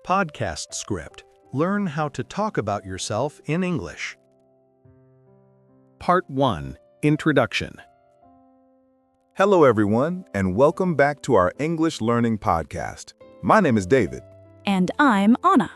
Podcast script. Learn how to talk about yourself in English. Part 1. Introduction. Hello, everyone, and welcome back to our English Learning Podcast. My name is David. And I'm Anna.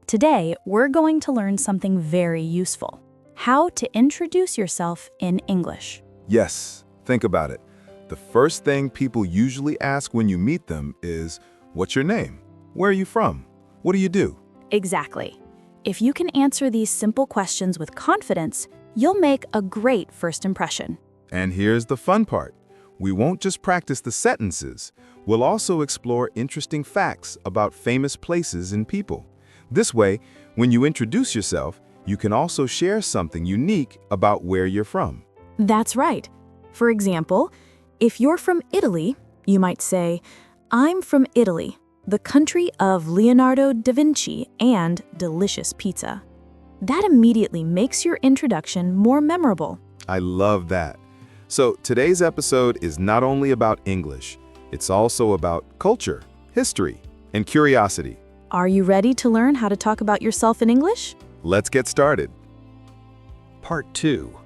Today, we're going to learn something very useful. How to introduce yourself in English. Yes, think about it. The first thing people usually ask when you meet them is, what's your name? Where are you from? What do you do? Exactly. If you can answer these simple questions with confidence, you'll make a great first impression. And here's the fun part. We won't just practice the sentences. We'll also explore interesting facts about famous places and people. This way, when you introduce yourself, you can also share something unique about where you're from. That's right. For example, if you're from Italy, you might say, I'm from Italy, the country of Leonardo da Vinci and delicious pizza. That immediately makes your introduction more memorable. I love that. So today's episode is not only about English, it's also about culture, history, and curiosity. Are you ready to learn how to talk about yourself in English? Let's get started. Part 2.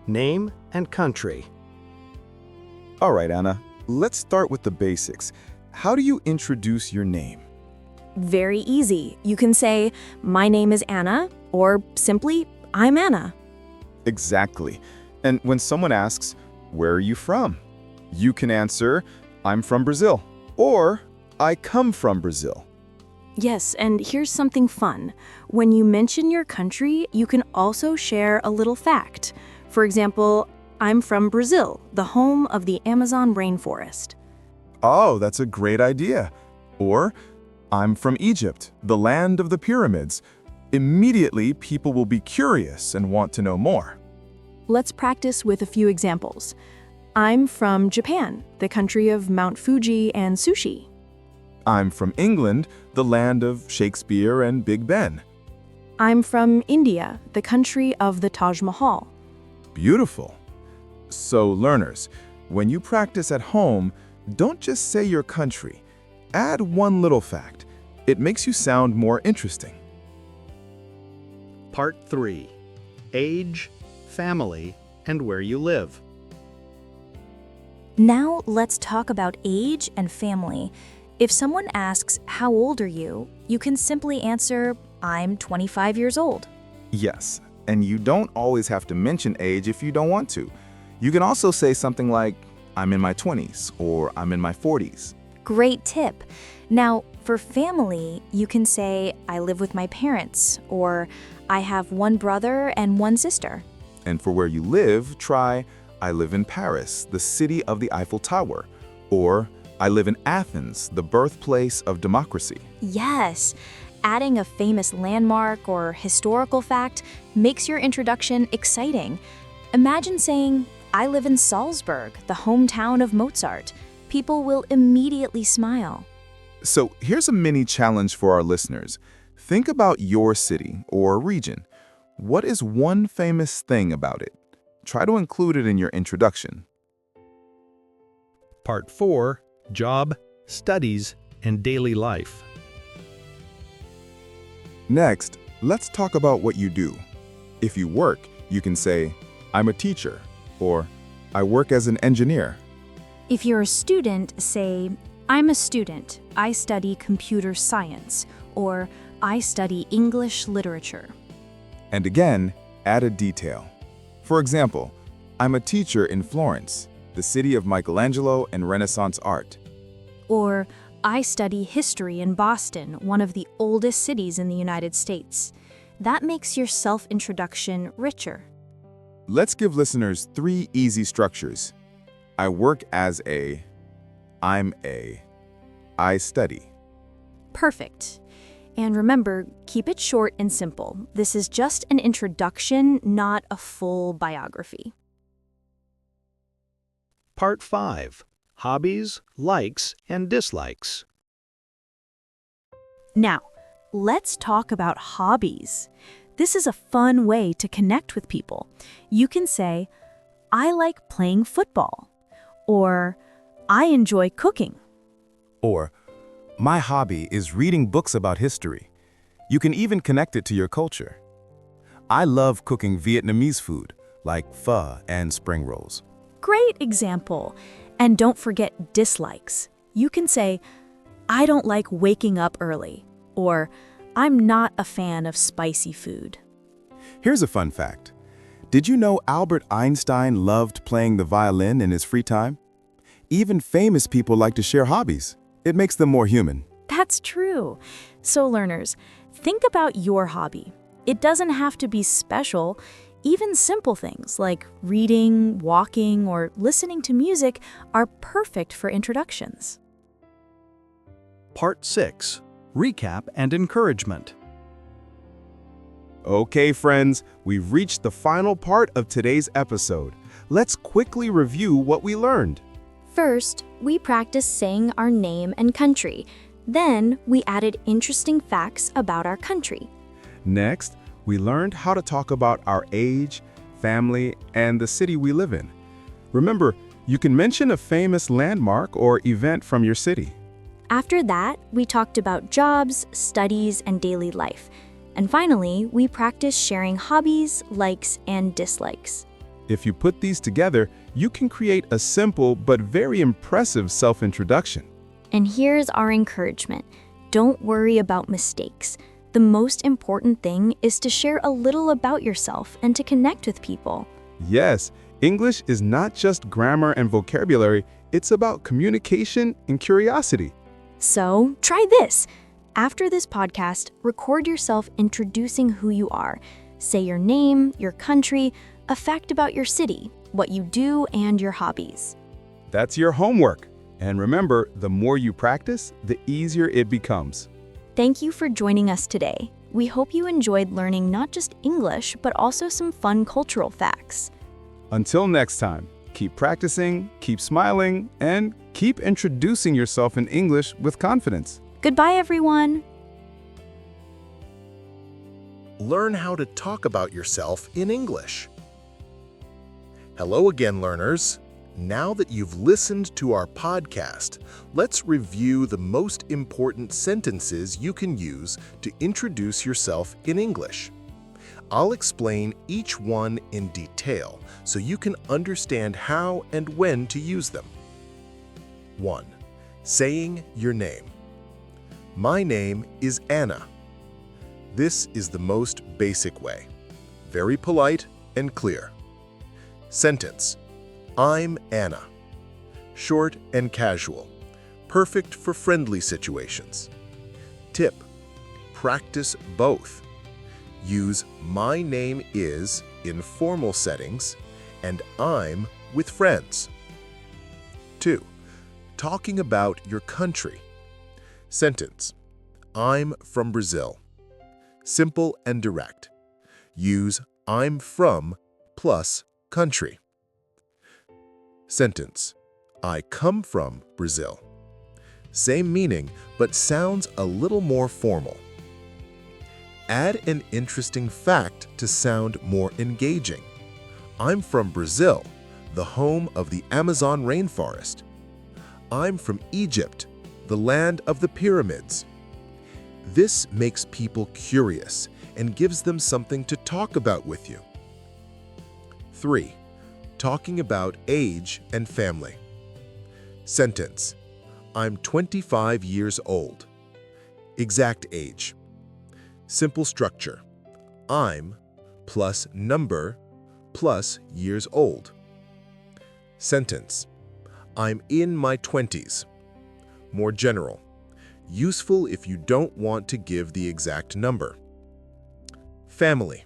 Name and country. All right, Anna, let's start with the basics. How do you introduce your name? Very easy. You can say, my name is Anna, or simply, I'm Anna. Exactly. And when someone asks, where are you from? You can answer, I'm from Brazil, or I come from Brazil. Yes, and here's something fun. When you mention your country, you can also share a little fact. For example, I'm from Brazil, the home of the Amazon rainforest. Oh, that's a great idea. Or, I'm from Egypt, the land of the pyramids. Immediately, people will be curious and want to know more. Let's practice with a few examples. I'm from Japan, the country of Mount Fuji and sushi. I'm from England, the land of Shakespeare and Big Ben. I'm from India, the country of the Taj Mahal. Beautiful. So, learners, when you practice at home, don't just say your country. Add one little fact. It makes you sound more interesting. Part 3. Age, family, and where you live. Now let's talk about age and family. If someone asks, how old are you? You can simply answer, I'm 25 years old. Yes, and you don't always have to mention age if you don't want to. You can also say something like, I'm in my 20s or I'm in my 40s. Great tip. Now, for family, you can say, I live with my parents, or I have one brother and one sister. And for where you live, try, I live in Paris, the city of the Eiffel Tower, or I live in Athens, the birthplace of democracy. Yes, adding a famous landmark or historical fact makes your introduction exciting. Imagine saying, I live in Salzburg, the hometown of Mozart. People will immediately smile. So here's a mini challenge for our listeners. Think about your city or region. What is one famous thing about it? Try to include it in your introduction. Part 4. Job, studies, and daily life. Next, let's talk about what you do. If you work, you can say, I'm a teacher, or I work as an engineer. If you're a student, say, I'm a student. I study computer science, or I study English literature. And again, add a detail. For example, I'm a teacher in Florence, the city of Michelangelo and Renaissance art. Or, I study history in Boston, one of the oldest cities in the United States. That makes your self-introduction richer. Let's give listeners 3 easy structures. I work as a, I'm a, I study. Perfect. And remember, keep it short and simple. This is just an introduction, not a full biography. Part 5. Hobbies, likes, and dislikes. Now, let's talk about hobbies. This is a fun way to connect with people. You can say, I like playing football, or I enjoy cooking. Or, my hobby is reading books about history. You can even connect it to your culture. I love cooking Vietnamese food, like pho and spring rolls. Great example. And don't forget dislikes. You can say, I don't like waking up early, or I'm not a fan of spicy food. Here's a fun fact. Did you know Albert Einstein loved playing the violin in his free time? Even famous people like to share hobbies. It makes them more human. That's true. So learners, think about your hobby. It doesn't have to be special. Even simple things like reading, walking, or listening to music are perfect for introductions. Part 6. Recap and Encouragement. Okay, friends, we've reached the final part of today's episode. Let's quickly review what we learned. First, we practiced saying our name and country. Then, we added interesting facts about our country. Next, we learned how to talk about our age, family, and the city we live in. Remember, you can mention a famous landmark or event from your city. After that, we talked about jobs, studies, and daily life. And finally, we practiced sharing hobbies, likes, and dislikes. If you put these together, you can create a simple but very impressive self-introduction. And here's our encouragement. Don't worry about mistakes. The most important thing is to share a little about yourself and to connect with people. Yes, English is not just grammar and vocabulary, it's about communication and curiosity. So, try this. After this podcast, record yourself introducing who you are. Say your name, your country, a fact about your city, what you do, and your hobbies. That's your homework. And remember, the more you practice, the easier it becomes. Thank you for joining us today. We hope you enjoyed learning not just English, but also some fun cultural facts. Until next time, keep practicing, keep smiling, and keep introducing yourself in English with confidence. Goodbye, everyone. Learn how to talk about yourself in English. Hello again, learners. Now that you've listened to our podcast, let's review the most important sentences you can use to introduce yourself in English. I'll explain each one in detail so you can understand how and when to use them. 1. Saying your name. My name is Anna. This is the most basic way. Very polite and clear. Sentence. I'm Anna. Short and casual. Perfect for friendly situations. Tip. Practice both. Use my name is in formal settings and I'm with friends. 2. Talking about your country. Sentence. I'm from Brazil. Simple and direct. Use I'm from plus country. Sentence. I come from Brazil. Same meaning, but sounds a little more formal. Add an interesting fact to sound more engaging. I'm from Brazil, the home of the Amazon rainforest. I'm from Egypt, the land of the pyramids. This makes people curious and gives them something to talk about with you. 3. Talking about age and family. Sentence. I'm 25 years old. Exact age. Simple structure. I'm plus number plus years old. Sentence. I'm in my 20s. More general. Useful if you don't want to give the exact number. Family.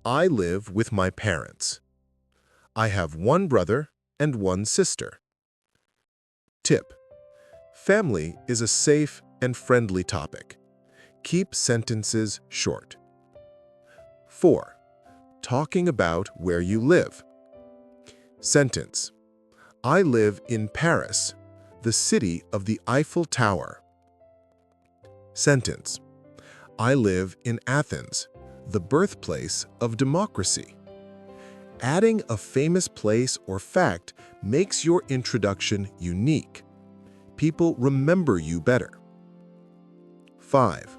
I live with my parents. I have one brother and one sister. Tip. Family is a safe and friendly topic. Keep sentences short. 4. Talking about where you live. Sentence. I live in Paris, the city of the Eiffel Tower. Sentence. I live in Athens, the birthplace of democracy. Adding a famous place or fact makes your introduction unique. People remember you better. 5.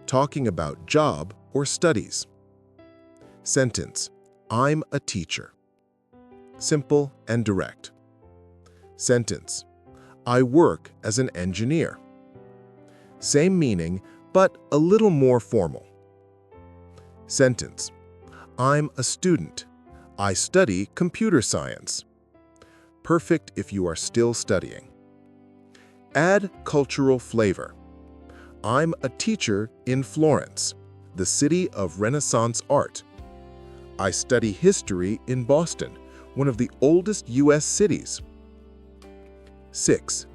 talking about job or studies. Sentence, I'm a teacher. Simple and direct. Sentence, I work as an engineer. Same meaning, but a little more formal. Sentence, I'm a student. I study computer science. Perfect if you are still studying. Add cultural flavor. I'm a teacher in Florence, the city of Renaissance art. I study history in Boston, one of the oldest U.S. cities. 6.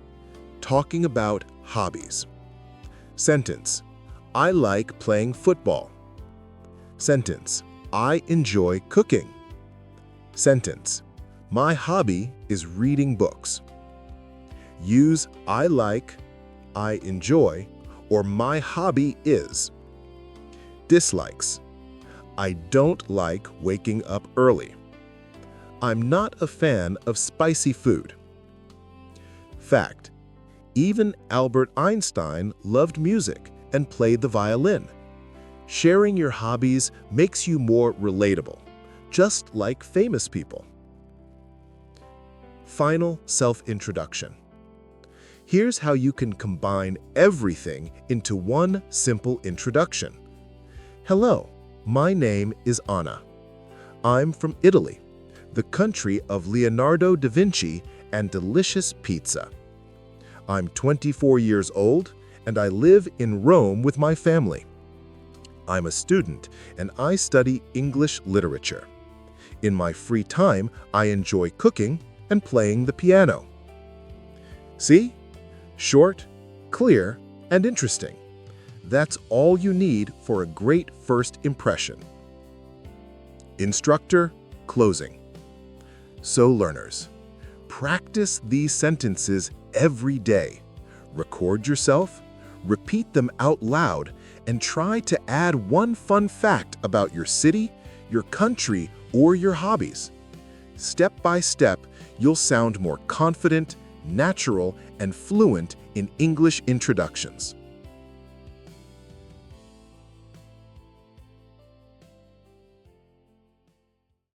Talking about hobbies. Sentence, I like playing football. Sentence, I enjoy cooking. Sentence, my hobby is reading books. Use I like, I enjoy, or my hobby is. Dislikes. I don't like waking up early. I'm not a fan of spicy food. Fact. Even Albert Einstein loved music and played the violin. Sharing your hobbies makes you more relatable, just like famous people. Final self-introduction. Here's how you can combine everything into one simple introduction. Hello, my name is Anna. I'm from Italy, the country of Leonardo da Vinci and delicious pizza. I'm 24 years old and I live in Rome with my family. I'm a student and I study English literature. In my free time, I enjoy cooking and playing the piano. See? Short, clear, and interesting. That's all you need for a great first impression. Instructor, closing. So learners, practice these sentences every day. Record yourself, repeat them out loud, and try to add one fun fact about your city, your country, or your hobbies. Step by step, you'll sound more confident, natural, and fluent in English introductions.